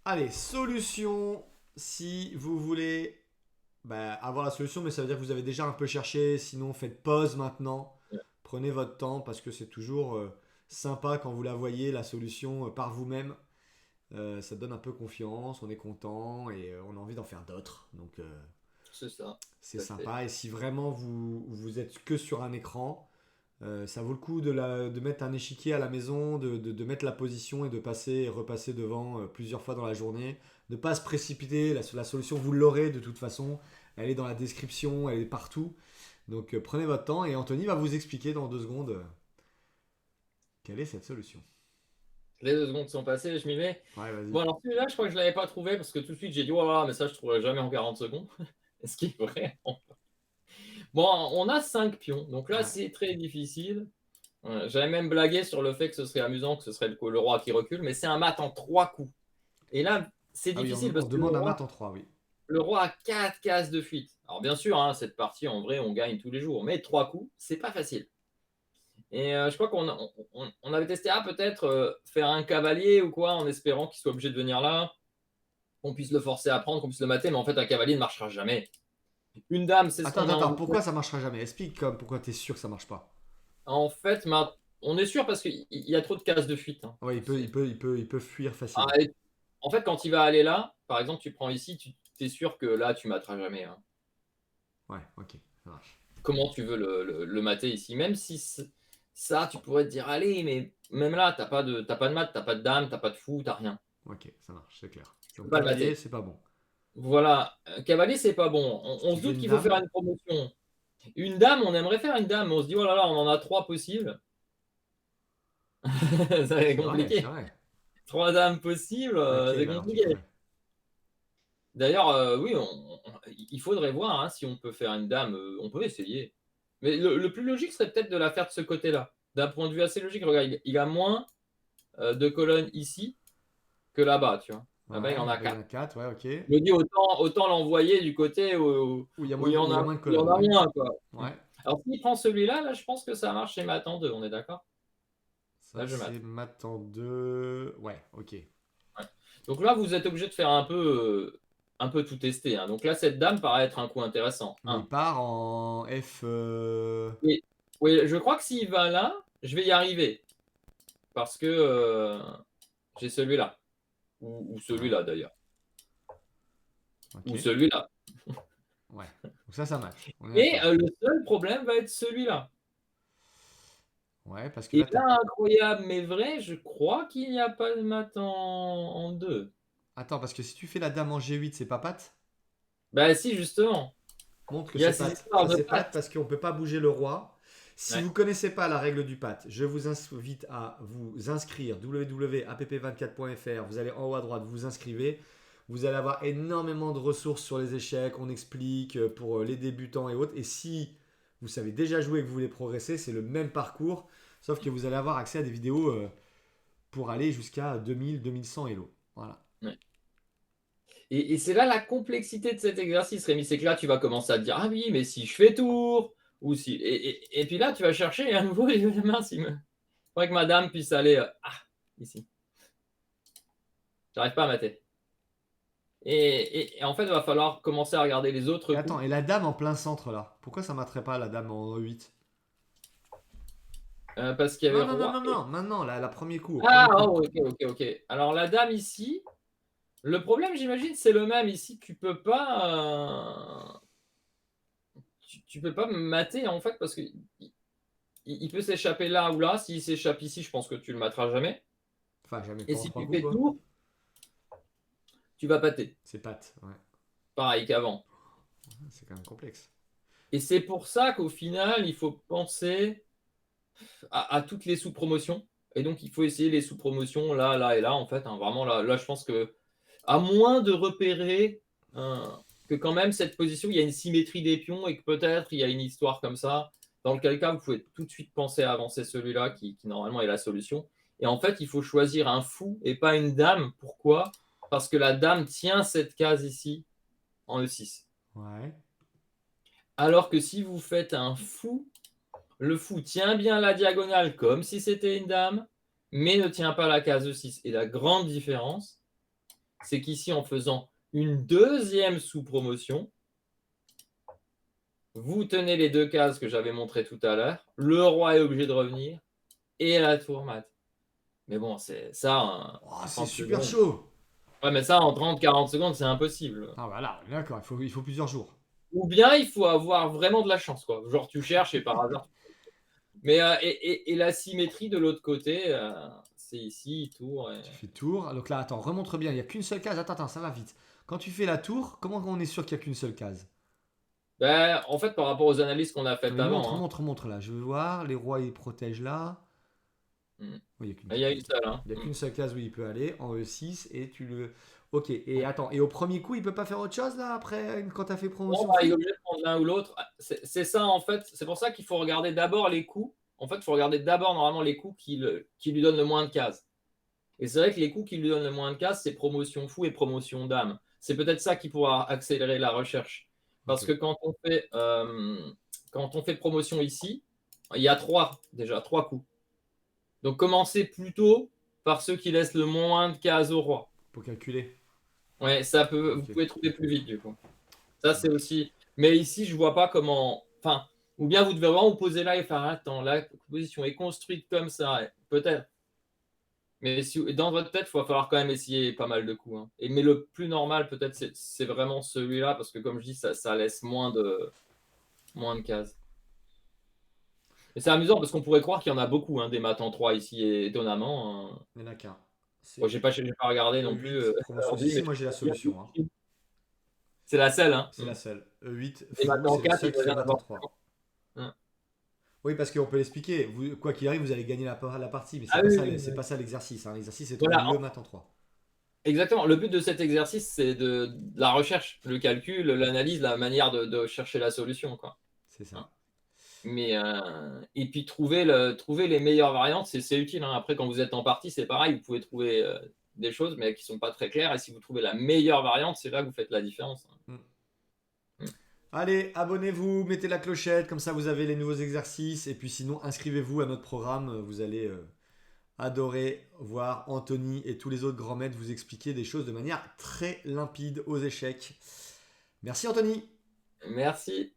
Allez, solution, si vous voulez avoir la solution, mais ça veut dire que vous avez déjà un peu cherché, sinon faites pause maintenant, prenez votre temps parce que c'est toujours sympa quand vous la voyez, la solution par vous-même. Ça donne un peu confiance, on est content et on a envie d'en faire d'autres. Donc C'est ça, c'est tout à fait. sympa. Et si vraiment vous êtes que sur un écran, ça vaut le coup de mettre un échiquier à la maison, de mettre la position et de passer et repasser devant plusieurs fois dans la journée. Ne pas se précipiter, la solution vous l'aurez de toute façon. Elle est dans la description, elle est partout. Donc prenez votre temps et Anthony va vous expliquer dans 2 secondes quelle est cette solution. Les 2 secondes sont passées, je m'y mets. Ouais, vas-y. Bon, alors celui-là, je crois que je ne l'avais pas trouvé parce que tout de suite, j'ai dit, oh là là, mais ça, je ne trouverai jamais en 40 secondes. Ce qui est vrai. Bon, on a 5 pions, donc là, Ouais. c'est très difficile. J'avais même blagué sur le fait que ce serait amusant, que ce serait le roi qui recule, mais c'est un mat en 3 coups. Et là, c'est Ah oui, difficile on parce que demande un mat en 3, oui. le roi a 4 cases de fuite. Alors bien sûr, hein, cette partie, en vrai, on gagne tous les jours, mais 3 coups, c'est pas facile. Et je crois qu'on avait testé, peut-être faire un cavalier ou quoi, en espérant qu'il soit obligé de venir là, qu'on puisse le forcer à prendre, qu'on puisse le mater, mais en fait, un cavalier ne marchera jamais. Une dame, c'est ce Attends, qu'on a attends, envie de faire. pourquoi ça marchera jamais? Explique comme pourquoi t'es sûr que ça marche pas. En fait, on est sûr parce qu'il y a trop de cases de fuite, hein. Ouais, il peut fuir Ah, facilement. en fait, quand il va aller là, par exemple, tu prends ici, tu es sûr que là, tu materas jamais, hein. Ouais, ok, ça marche. Comment tu veux le mater ici? Même si ça, tu pourrais te dire, allez, mais même là, t'as pas de mat, t'as pas de dame, t'as pas de fou, t'as rien. Ok, ça marche, c'est clair. Tu peux Donc pas le cavalier, mater. c'est pas bon. Voilà. Cavalier, c'est pas bon. Si On tu se fais doute une qu'il faut faire dame, une promotion. Une dame, on aimerait faire une dame, mais on se dit, oh là là, on en a 3 possibles. Ça va être c'est vrai, c'est compliqué. vrai. 3 dames possibles, Ok, c'est bah alors tu compliqué. ferais. D'ailleurs, oui, il faudrait voir, hein, si on peut faire une dame, on peut essayer. Mais le plus logique serait peut-être de la faire de ce côté-là. D'un point de vue assez logique, regarde, il a moins de colonnes ici que là-bas, tu vois. Là-bas, il Ouais, en a là-bas il y en 4. a 4, ouais, ok. Je me dis, autant l'envoyer du côté où Où il y a moins de il y en colonnes, a ouais. moins, quoi. Ouais. Alors, s'il prend celui-là, là, je pense que ça marche chez Math en 2, on est d'accord? Là, Ça, je c'est mate. mat en 2. Ouais, ok. Ouais. Donc là, vous êtes obligé de faire un peu tout tester, hein. Donc là, cette dame paraît être un coup intéressant. Mais il part en F. Et oui, je crois que s'il va là, je vais y arriver. Parce que j'ai celui-là. Ou Ouais, celui-là d'ailleurs. ok. Ou celui-là. Ouais. Donc ça match. On est Et d'accord. le seul problème va être celui-là. Ouais, parce que Et là, t'as. là, incroyable mais vrai, je crois qu'il n'y a pas de mat en 2. Attends, parce que si tu fais la dame en G8, c'est pas patte? Bah si, justement. Montre que Il y a c'est ces patte. histoires Ça, de c'est patte pattes. parce qu'on peut pas bouger le roi. Si Ouais. vous connaissez pas la règle du patte, je vous invite à vous inscrire www.app24.fr. Vous allez en haut à droite, vous vous inscrivez. Vous allez avoir énormément de ressources sur les échecs. On explique pour les débutants et autres. Et si vous savez déjà jouer et que vous voulez progresser, c'est le même parcours. Sauf que vous allez avoir accès à des vidéos pour aller jusqu'à 2000, 2100 Elo. Voilà. Ouais. Et c'est là la complexité de cet exercice, Rémi, c'est que là, tu vas commencer à te dire, ah oui, mais si je fais tour, ou si. Et puis là, tu vas chercher et à nouveau, mince, il faudrait que madame puisse aller ici. J'arrive pas à mater. Et en fait, il va falloir commencer à regarder les autres Et attends, coups. et la dame en plein centre là? Pourquoi ça m'atterait pas la dame en 8? Parce qu'il y avait Non, non, non, roi. non, non, maintenant, la premier coup, au Ah, premier coup. oh, ok, ok, ok. Alors la dame ici, le problème, j'imagine, c'est le même ici. Tu peux pas mater en fait parce que il peut s'échapper là ou là. S'il s'échappe ici, je pense que tu le materas jamais. Enfin, jamais Et pas en si 3 tu coups, fais quoi. tour, tu vas pâter. C'est patte, ouais. Pareil qu'avant. C'est quand même complexe. Et c'est pour ça qu'au final, il faut penser à toutes les sous-promotions. Et donc, il faut essayer les sous-promotions là, là et là, en fait, hein. Vraiment, là, je pense que, à moins de repérer que quand même, cette position, il y a une symétrie des pions et que peut-être il y a une histoire comme ça, dans lequel cas, vous pouvez tout de suite penser à avancer celui-là qui normalement est la solution. Et en fait, il faut choisir un fou et pas une dame. Pourquoi? Parce que la dame tient cette case ici en E6. Ouais. Alors que si vous faites un fou, le fou tient bien la diagonale comme si c'était une dame, mais ne tient pas la case E6. Et la grande différence, c'est qu'ici, en faisant une deuxième sous-promotion, vous tenez les 2 cases que j'avais montrées tout à l'heure, le roi est obligé de revenir et la tour mat. Mais bon, c'est ça, Oh, en c'est 30 super secondes. chaud. Ouais, mais ça, en 30-40 secondes, c'est impossible. Ah voilà, d'accord, il faut plusieurs jours. Ou bien il faut avoir vraiment de la chance, quoi. Genre, tu cherches et par hasard. Mais et la symétrie de l'autre côté, c'est ici, tour. Tu fais tour. Donc là, attends, remontre bien. Il n'y a qu'une seule case. Attends, ça va vite. Quand tu fais la tour, comment on est sûr qu'il n'y a qu'une seule case? Ben, en fait, par rapport aux analyses qu'on a Non, faites mais montre, avant, hein. montre, montre là. Je veux voir. Les rois, ils protègent là. Mm. Oui, il n'y a qu'une Il y case. a une Ok. seule, hein. Il n'y a Mm. qu'une seule case où il peut aller. En E6. Et tu le. Ok. Et attends. Et au premier coup, il peut pas faire autre chose là après quand tu as fait Bon, promotion bah, il est fou? obligé de prendre l'un ou l'autre. C'est ça, en fait. C'est pour ça qu'il faut regarder d'abord les coups. En fait, il faut regarder d'abord normalement les coups qui lui donnent le moins de cases. Et c'est vrai que les coups qui lui donnent le moins de cases, c'est promotion fou et promotion dame. C'est peut-être ça qui pourra accélérer la recherche. Ok. Parce que quand on fait promotion ici, il y a déjà trois coups. Donc commencez plutôt par ceux qui laissent le moins de cases au roi. Pour calculer. Ouais, vous Ok. pouvez trouver plus vite du coup. Ça c'est Ouais. aussi. Mais ici, je vois pas comment. Enfin, ou bien vous devez vraiment vous poser là et faire attends, la position est construite comme ça. Peut-être. Mais dans votre tête, il va falloir quand même essayer pas mal de coups, hein. Mais le plus normal, peut-être, c'est vraiment celui-là, parce que comme je dis, ça laisse moins de cases. Et c'est amusant parce qu'on pourrait croire qu'il y en a beaucoup, hein, des maths en 3 ici, et étonnamment, hein. Il n'y en a qu'un. Bon, C'est j'ai pas regardé non plus E8. Promotion. Si, aujourd'hui, si, mais moi j'ai la solution, hein. c'est la seule. Hein. C'est la seule. E8 Les maths fou, en c'est le 4, il seul qui doit y fait en maths en avoir. 3. Hein. Oui, parce qu'on peut l'expliquer. Quoi qu'il arrive, vous allez gagner la partie, mais Ah oui, oui, c'est oui. pas ça l'exercice, hein. L'exercice, c'est de trouver Voilà, le maths en 3. exactement. Le but de cet exercice, c'est de la recherche, le calcul, l'analyse, la manière de chercher la solution, quoi. C'est ça. Hein. Et puis trouver les meilleures variantes, c'est utile, hein. Après, quand vous êtes en partie, c'est pareil, vous pouvez trouver des choses, mais qui sont pas très claires. Et si vous trouvez la meilleure variante, c'est là que vous faites la différence. Mm. Mm. Allez, abonnez-vous, mettez la clochette, comme ça vous avez les nouveaux exercices. Et puis sinon, inscrivez-vous à notre programme. Vous allez adorer voir Anthony et tous les autres grands maîtres vous expliquer des choses de manière très limpide aux échecs. Merci Anthony. Merci.